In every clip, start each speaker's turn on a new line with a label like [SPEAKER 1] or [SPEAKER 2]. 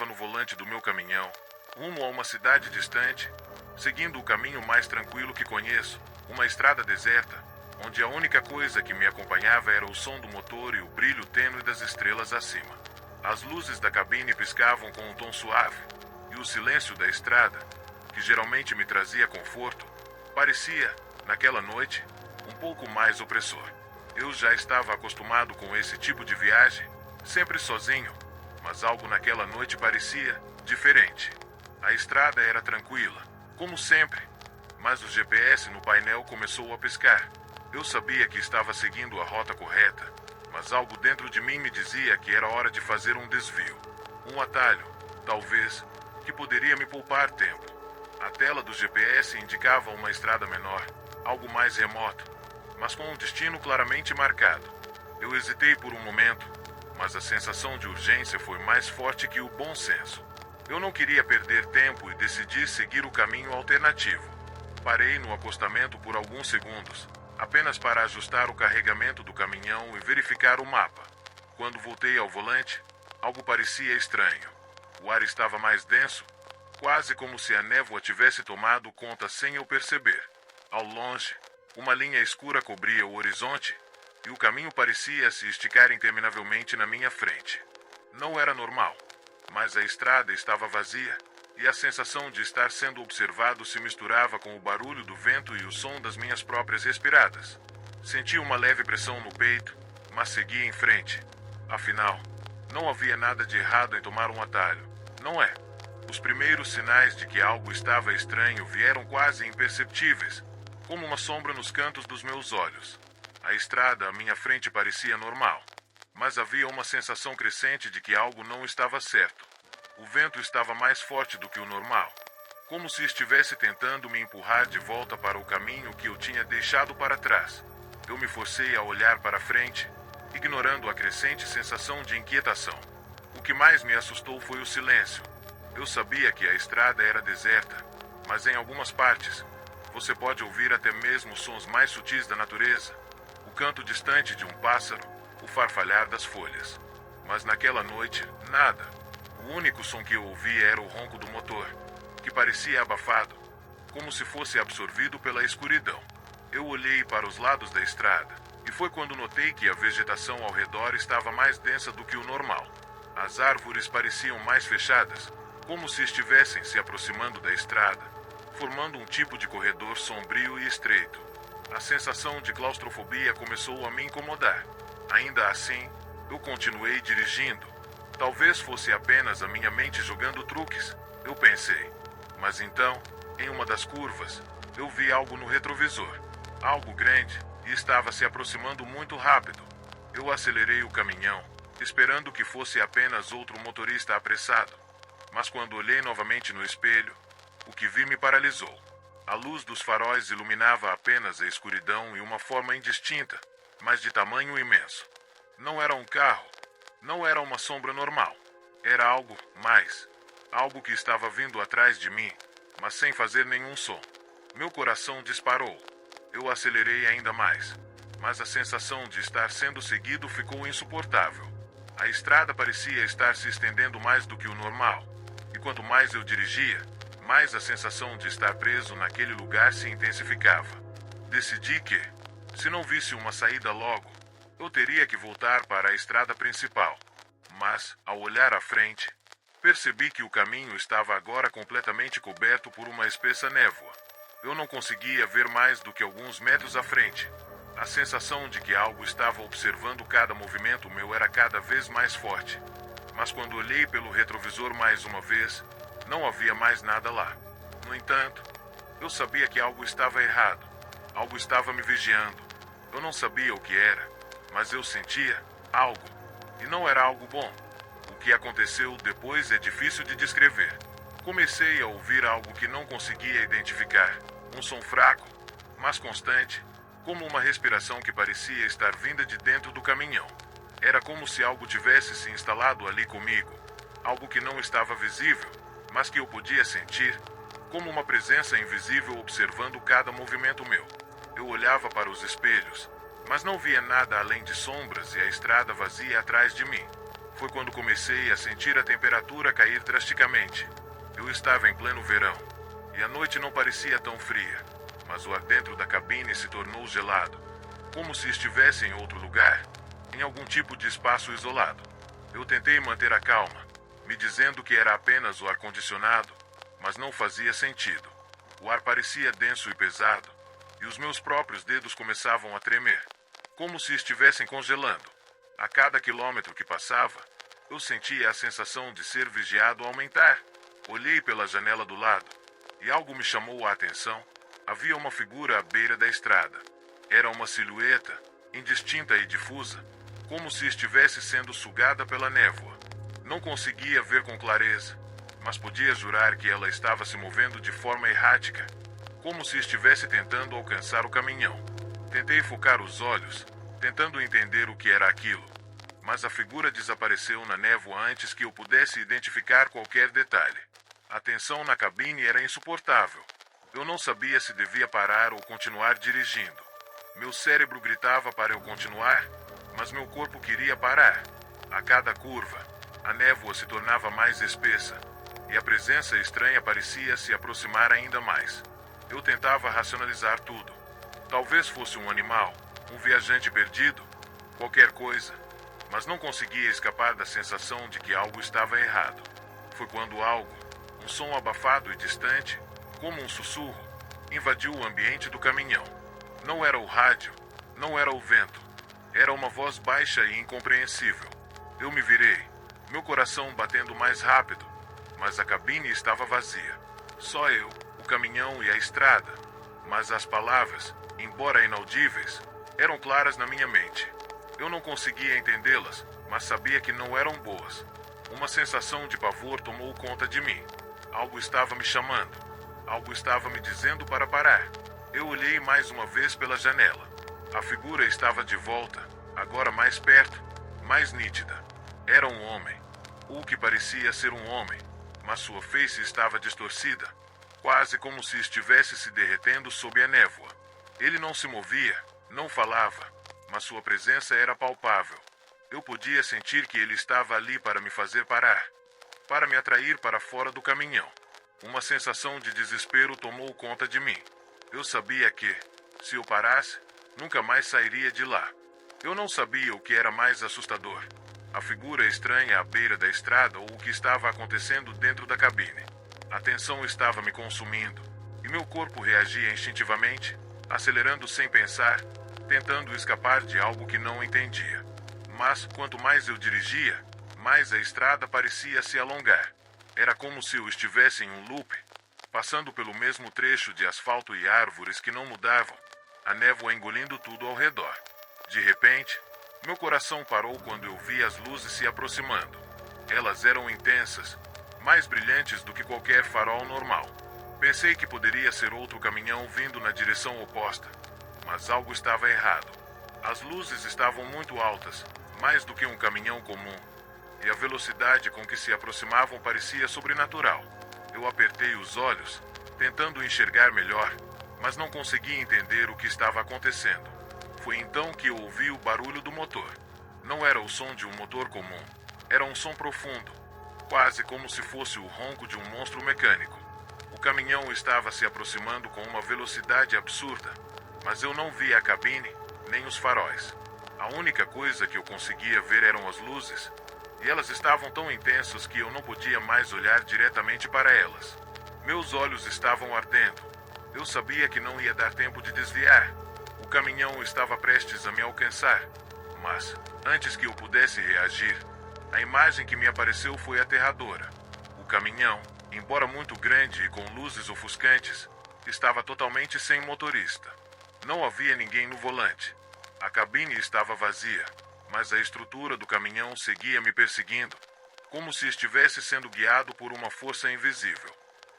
[SPEAKER 1] estava no volante do meu caminhão, rumo a uma cidade distante, seguindo o caminho mais tranquilo que conheço, uma estrada deserta, onde a única coisa que me acompanhava era o som do motor e o brilho tênue das estrelas acima. As luzes da cabine piscavam com um tom suave, e o silêncio da estrada, que geralmente me trazia conforto, parecia, naquela noite, um pouco mais opressor. Eu já estava acostumado com esse tipo de viagem, sempre sozinho, mas algo naquela noite parecia diferente. A estrada era tranquila, como sempre, mas o GPS no painel começou a piscar. Eu sabia que estava seguindo a rota correta, mas algo dentro de mim me dizia que era hora de fazer um desvio. Um atalho, talvez, que poderia me poupar tempo. A tela do GPS indicava uma estrada menor, algo mais remoto, mas com um destino claramente marcado. Eu hesitei por um momento, mas a sensação de urgência foi mais forte que o bom senso. Eu não queria perder tempo e decidi seguir o caminho alternativo. Parei no acostamento por alguns segundos, apenas para ajustar o carregamento do caminhão e verificar o mapa. Quando voltei ao volante, algo parecia estranho. O ar estava mais denso, quase como se a névoa tivesse tomado conta sem eu perceber. Ao longe, uma linha escura cobria o horizonte e o caminho parecia se esticar interminavelmente na minha frente. Não era normal, mas a estrada estava vazia e a sensação de estar sendo observado se misturava com o barulho do vento e o som das minhas próprias respiradas. Senti uma leve pressão no peito, mas segui em frente. Afinal, não havia nada de errado em tomar um atalho, não é? Os primeiros sinais de que algo estava estranho vieram quase imperceptíveis, como uma sombra nos cantos dos meus olhos. A estrada à minha frente parecia normal, mas havia uma sensação crescente de que algo não estava certo. O vento estava mais forte do que o normal, como se estivesse tentando me empurrar de volta para o caminho que eu tinha deixado para trás. Eu me forcei a olhar para frente, ignorando a crescente sensação de inquietação. O que mais me assustou foi o silêncio. Eu sabia que a estrada era deserta, mas em algumas partes, você pode ouvir até mesmo os sons mais sutis da natureza, o canto distante de um pássaro, o farfalhar das folhas. Mas naquela noite, nada. O único som que eu ouvi era o ronco do motor, que parecia abafado, como se fosse absorvido pela escuridão. Eu olhei para os lados da estrada, e foi quando notei que a vegetação ao redor estava mais densa do que o normal. As árvores pareciam mais fechadas, como se estivessem se aproximando da estrada, formando um tipo de corredor sombrio e estreito. A sensação de claustrofobia começou a me incomodar. Ainda assim, eu continuei dirigindo. Talvez fosse apenas a minha mente jogando truques, eu pensei. Mas então, em uma das curvas, eu vi algo no retrovisor. Algo grande, e estava se aproximando muito rápido. Eu acelerei o caminhão, esperando que fosse apenas outro motorista apressado. Mas quando olhei novamente no espelho, o que vi me paralisou. A luz dos faróis iluminava apenas a escuridão e uma forma indistinta, mas de tamanho imenso. Não era um carro, não era uma sombra normal. Era algo mais. Algo que estava vindo atrás de mim, mas sem fazer nenhum som. Meu coração disparou. Eu acelerei ainda mais, mas a sensação de estar sendo seguido ficou insuportável. A estrada parecia estar se estendendo mais do que o normal. E quanto mais eu dirigia, mais a sensação de estar preso naquele lugar se intensificava. Decidi que, se não visse uma saída logo, eu teria que voltar para a estrada principal. Mas, ao olhar à frente, percebi que o caminho estava agora completamente coberto por uma espessa névoa. Eu não conseguia ver mais do que alguns metros à frente. A sensação de que algo estava observando cada movimento meu era cada vez mais forte. Mas quando olhei pelo retrovisor mais uma vez, não havia mais nada lá. No entanto, eu sabia que algo estava errado. Algo estava me vigiando. Eu não sabia o que era, mas eu sentia algo. E não era algo bom. O que aconteceu depois é difícil de descrever. Comecei a ouvir algo que não conseguia identificar. Um som fraco, mas constante, como uma respiração que parecia estar vinda de dentro do caminhão. Era como se algo tivesse se instalado ali comigo. Algo que não estava visível, mas que eu podia sentir, como uma presença invisível observando cada movimento meu. Eu olhava para os espelhos, mas não via nada além de sombras e a estrada vazia atrás de mim. Foi quando comecei a sentir a temperatura cair drasticamente. Eu estava em pleno verão, e a noite não parecia tão fria, mas o ar dentro da cabine se tornou gelado, como se estivesse em outro lugar, em algum tipo de espaço isolado. Eu tentei manter a calma, me dizendo que era apenas o ar-condicionado, mas não fazia sentido. O ar parecia denso e pesado, e os meus próprios dedos começavam a tremer, como se estivessem congelando. A cada quilômetro que passava, eu sentia a sensação de ser vigiado aumentar. Olhei pela janela do lado, e algo me chamou a atenção. Havia uma figura à beira da estrada. Era uma silhueta, indistinta e difusa, como se estivesse sendo sugada pela névoa. Não conseguia ver com clareza, mas podia jurar que ela estava se movendo de forma errática, como se estivesse tentando alcançar o caminhão. Tentei focar os olhos, tentando entender o que era aquilo, mas a figura desapareceu na névoa antes que eu pudesse identificar qualquer detalhe. A tensão na cabine era insuportável. Eu não sabia se devia parar ou continuar dirigindo. Meu cérebro gritava para eu continuar, mas meu corpo queria parar. A cada curva, a névoa se tornava mais espessa, e a presença estranha parecia se aproximar ainda mais. Eu tentava racionalizar tudo. Talvez fosse um animal, um viajante perdido, qualquer coisa, mas não conseguia escapar da sensação de que algo estava errado. Foi quando algo, um som abafado e distante, como um sussurro, invadiu o ambiente do caminhão. Não era o rádio, não era o vento. Era uma voz baixa e incompreensível. Eu me virei, meu coração batendo mais rápido, mas a cabine estava vazia. Só eu, o caminhão e a estrada. Mas as palavras, embora inaudíveis, eram claras na minha mente. Eu não conseguia entendê-las, mas sabia que não eram boas. Uma sensação de pavor tomou conta de mim. Algo estava me chamando. Algo estava me dizendo para parar. Eu olhei mais uma vez pela janela. A figura estava de volta, agora mais perto, mais nítida. Era um homem, ou que parecia ser um homem, mas sua face estava distorcida, quase como se estivesse se derretendo sob a névoa. Ele não se movia, não falava, mas sua presença era palpável. Eu podia sentir que ele estava ali para me fazer parar, para me atrair para fora do caminhão. Uma sensação de desespero tomou conta de mim. Eu sabia que, se eu parasse, nunca mais sairia de lá. Eu não sabia o que era mais assustador: a figura estranha à beira da estrada ou o que estava acontecendo dentro da cabine. A tensão estava me consumindo, e meu corpo reagia instintivamente, acelerando sem pensar, tentando escapar de algo que não entendia. Mas, quanto mais eu dirigia, mais a estrada parecia se alongar. Era como se eu estivesse em um loop, passando pelo mesmo trecho de asfalto e árvores que não mudavam, a névoa engolindo tudo ao redor. De repente, meu coração parou quando eu vi as luzes se aproximando. Elas eram intensas, mais brilhantes do que qualquer farol normal. Pensei que poderia ser outro caminhão vindo na direção oposta, mas algo estava errado. As luzes estavam muito altas, mais do que um caminhão comum, e a velocidade com que se aproximavam parecia sobrenatural. Eu apertei os olhos, tentando enxergar melhor, mas não conseguia entender o que estava acontecendo. Foi então que eu ouvi o barulho do motor. Não era o som de um motor comum, era um som profundo, quase como se fosse o ronco de um monstro mecânico. O caminhão estava se aproximando com uma velocidade absurda, mas eu não via a cabine, nem os faróis. A única coisa que eu conseguia ver eram as luzes, e elas estavam tão intensas que eu não podia mais olhar diretamente para elas. Meus olhos estavam ardendo. Eu sabia que não ia dar tempo de desviar. O caminhão estava prestes a me alcançar, mas, antes que eu pudesse reagir, a imagem que me apareceu foi aterradora. O caminhão, embora muito grande e com luzes ofuscantes, estava totalmente sem motorista. Não havia ninguém no volante. A cabine estava vazia, mas a estrutura do caminhão seguia me perseguindo, como se estivesse sendo guiado por uma força invisível.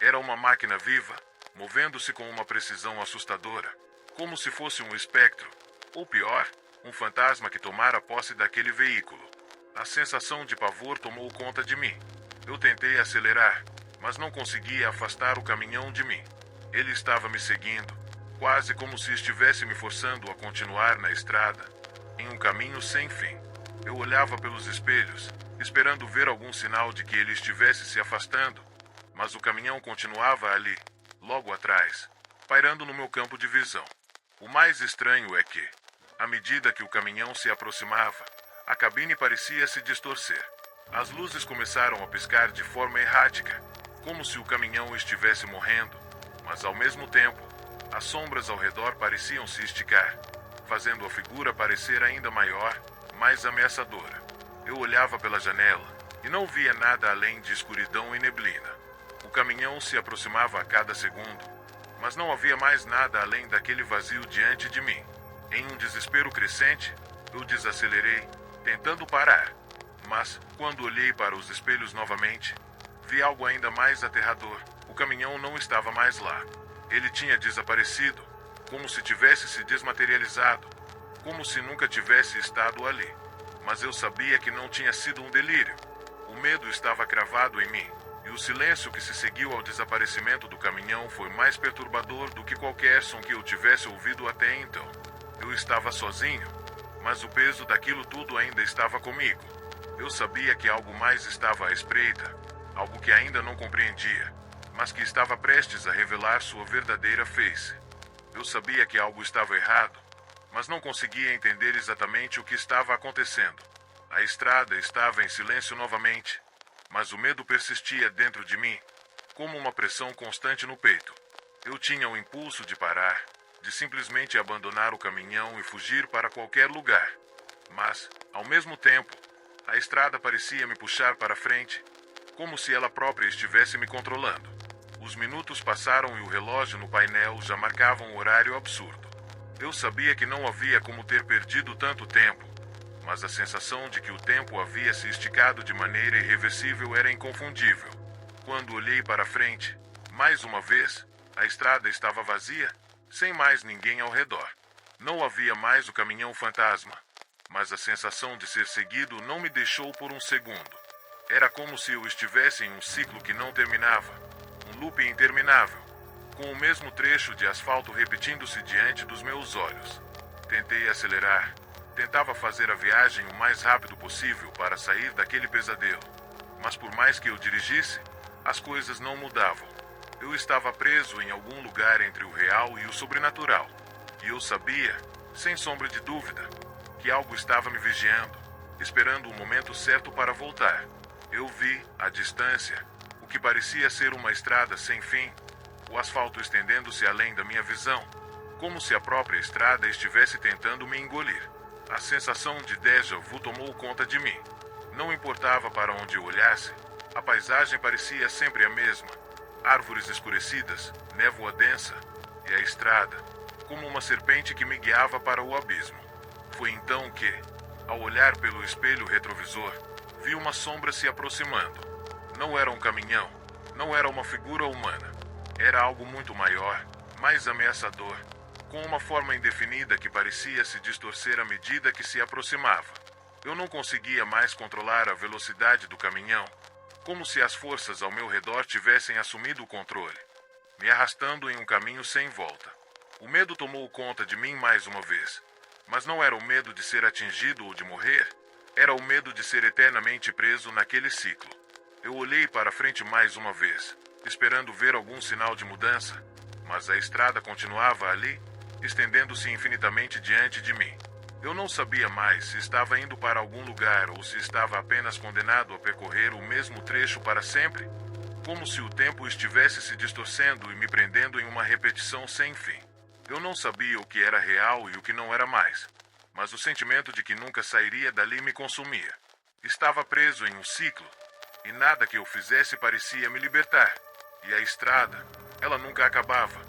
[SPEAKER 1] Era uma máquina viva, movendo-se com uma precisão assustadora, como se fosse um espectro, ou pior, um fantasma que tomara posse daquele veículo. A sensação de pavor tomou conta de mim. Eu tentei acelerar, mas não conseguia afastar o caminhão de mim. Ele estava me seguindo, quase como se estivesse me forçando a continuar na estrada, em um caminho sem fim. Eu olhava pelos espelhos, esperando ver algum sinal de que ele estivesse se afastando, mas o caminhão continuava ali, logo atrás, pairando no meu campo de visão. O mais estranho é que, à medida que o caminhão se aproximava, a cabine parecia se distorcer. As luzes começaram a piscar de forma errática, como se o caminhão estivesse morrendo, mas ao mesmo tempo, as sombras ao redor pareciam se esticar, fazendo a figura parecer ainda maior, mais ameaçadora. Eu olhava pela janela e não via nada além de escuridão e neblina. O caminhão se aproximava a cada segundo, mas não havia mais nada além daquele vazio diante de mim. Em um desespero crescente, eu desacelerei, tentando parar. Mas, quando olhei para os espelhos novamente, vi algo ainda mais aterrador. O caminhão não estava mais lá. Ele tinha desaparecido, como se tivesse se desmaterializado, como se nunca tivesse estado ali. Mas eu sabia que não tinha sido um delírio. O medo estava cravado em mim, e o silêncio que se seguiu ao desaparecimento do caminhão foi mais perturbador do que qualquer som que eu tivesse ouvido até então. Eu estava sozinho, mas o peso daquilo tudo ainda estava comigo. Eu sabia que algo mais estava à espreita, algo que ainda não compreendia, mas que estava prestes a revelar sua verdadeira face. Eu sabia que algo estava errado, mas não conseguia entender exatamente o que estava acontecendo. A estrada estava em silêncio novamente, mas o medo persistia dentro de mim, como uma pressão constante no peito. Eu tinha o impulso de parar, de simplesmente abandonar o caminhão e fugir para qualquer lugar. Mas, ao mesmo tempo, a estrada parecia me puxar para frente, como se ela própria estivesse me controlando. Os minutos passaram e o relógio no painel já marcava um horário absurdo. Eu sabia que não havia como ter perdido tanto tempo, mas a sensação de que o tempo havia se esticado de maneira irreversível era inconfundível. Quando olhei para frente, mais uma vez, a estrada estava vazia, sem mais ninguém ao redor. Não havia mais o caminhão fantasma, mas a sensação de ser seguido não me deixou por um segundo. Era como se eu estivesse em um ciclo que não terminava, um loop interminável, com o mesmo trecho de asfalto repetindo-se diante dos meus olhos. Tentei acelerar, tentava fazer a viagem o mais rápido possível para sair daquele pesadelo. Mas por mais que eu dirigisse, as coisas não mudavam. Eu estava preso em algum lugar entre o real e o sobrenatural. E eu sabia, sem sombra de dúvida, que algo estava me vigiando, esperando o momento certo para voltar. Eu vi, à distância, o que parecia ser uma estrada sem fim, o asfalto estendendo-se além da minha visão, como se a própria estrada estivesse tentando me engolir. A sensação de déjà vu tomou conta de mim. Não importava para onde eu olhasse, a paisagem parecia sempre a mesma. Árvores escurecidas, névoa densa, e a estrada, como uma serpente que me guiava para o abismo. Foi então que, ao olhar pelo espelho retrovisor, vi uma sombra se aproximando. Não era um caminhão, não era uma figura humana. Era algo muito maior, mais ameaçador, com uma forma indefinida que parecia se distorcer à medida que se aproximava. Eu não conseguia mais controlar a velocidade do caminhão, como se as forças ao meu redor tivessem assumido o controle, me arrastando em um caminho sem volta. O medo tomou conta de mim mais uma vez, mas não era o medo de ser atingido ou de morrer, era o medo de ser eternamente preso naquele ciclo. Eu olhei para frente mais uma vez, esperando ver algum sinal de mudança, mas a estrada continuava ali, estendendo-se infinitamente diante de mim. Eu não sabia mais se estava indo para algum lugar ou se estava apenas condenado a percorrer o mesmo trecho para sempre, como se o tempo estivesse se distorcendo e me prendendo em uma repetição sem fim. Eu não sabia o que era real e o que não era mais, mas o sentimento de que nunca sairia dali me consumia. Estava preso em um ciclo, e nada que eu fizesse parecia me libertar. E a estrada, ela nunca acabava.